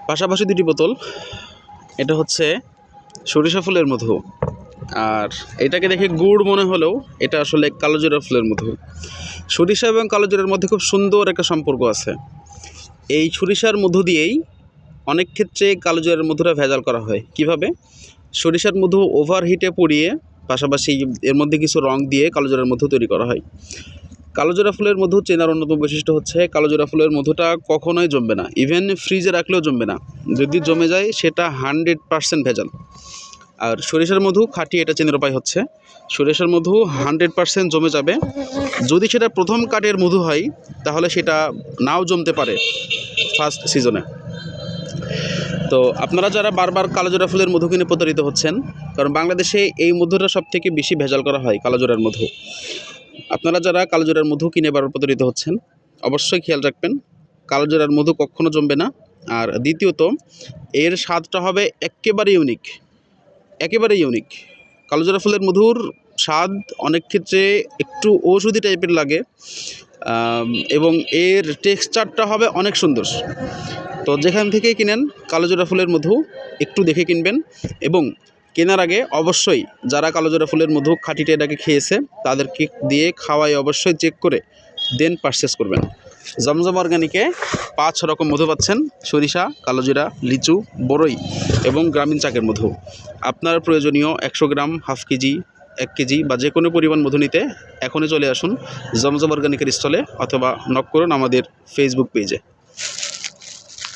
পাশাপাশি দুটি বোতল। এটা হচ্ছে সরিষা ফুলের মধু, আর এটাকে দেখে গুড় মনে হলেও এটা আসলে কালোজিরা ফুলের মধু। সরিষা এবং কালোজিরার মধ্যে খুব সুন্দর একটা সম্পর্ক আছে। এই সরিষার মধু দিয়েই অনেক ক্ষেত্রে কালোজিরার মধুটা ভেজাল করা হয়। কিভাবে? সরিষার মধু ওভারহিটে পুড়িয়ে পাশাপাশি এর মধ্যে কিছু রং দিয়ে কালোজিরার মধু তৈরি করা হয়। কালোজিরা ফুলের মধু চেনার অন্যতম বৈশিষ্ট্য হচ্ছে কালোজিরা ফুলের মধুটা কখনোই জমবে না, ইভেন ফ্রিজে রাখলেও জমবে না। যদি জমে যায় সেটা 100% ভেজাল। আর সরিষার মধু খাঁটি, এটা চেনার উপায় হচ্ছে সরিষার মধু 100% জমে যাবে। যদি সেটা প্রথম কাঠের মধু হয় তাহলে সেটা নাও জমতে পারে ফার্স্ট সিজনে। তো আপনারা যারা বারবার কালোজিরা ফুলের মধু কিনে প্রতারিত হচ্ছেন, কারণ বাংলাদেশে এই মধুটা সবথেকে বেশি ভেজাল করা হয়, কালোজিরার মধু। আপনারা যারা কালোজিরার মধু কিনে বারবার প্রতারিত হচ্ছেন, অবশ্যই খেয়াল রাখবেন কালোজিরার মধু কখনো জমবে না। আর দ্বিতীয়ত, এর স্বাদটা হবে একেবারে ইউনিক, একেবারে ইউনিক। কালোজিরা ফুলের মধুর স্বাদ অনেক ক্ষেত্রে একটু ঔষধি টাইপের লাগে, এবং এর টেক্সচারটা হবে অনেক সুন্দর। তো যেখান থেকেই কিনেন কালোজিরা ফুলের মধু একটু দেখে কিনবেন, এবং কেনার আগে অবশ্যই যারা কালোজিরা ফুলের মধু খাঁটিটা এটাকে খেয়েছে তাদেরকে দিয়ে খাওয়াই অবশ্যই চেক করে দেন পারচেস করবেন। জমজম অর্গানিকে 5 রকম মধু পাচ্ছেন: সরিষা, কালোজিরা, লিচু, বরই এবং গ্রামীণ চাকের মধু। আপনার প্রয়োজনীয় 100 গ্রাম, হাফ কেজি, 1 কেজি বা যে কোনো পরিমাণ মধু নিতে এখনই চলে আসুন জমজম অর্গানিকের স্টলে, অথবা নক করুন আমাদের ফেসবুক পেজে।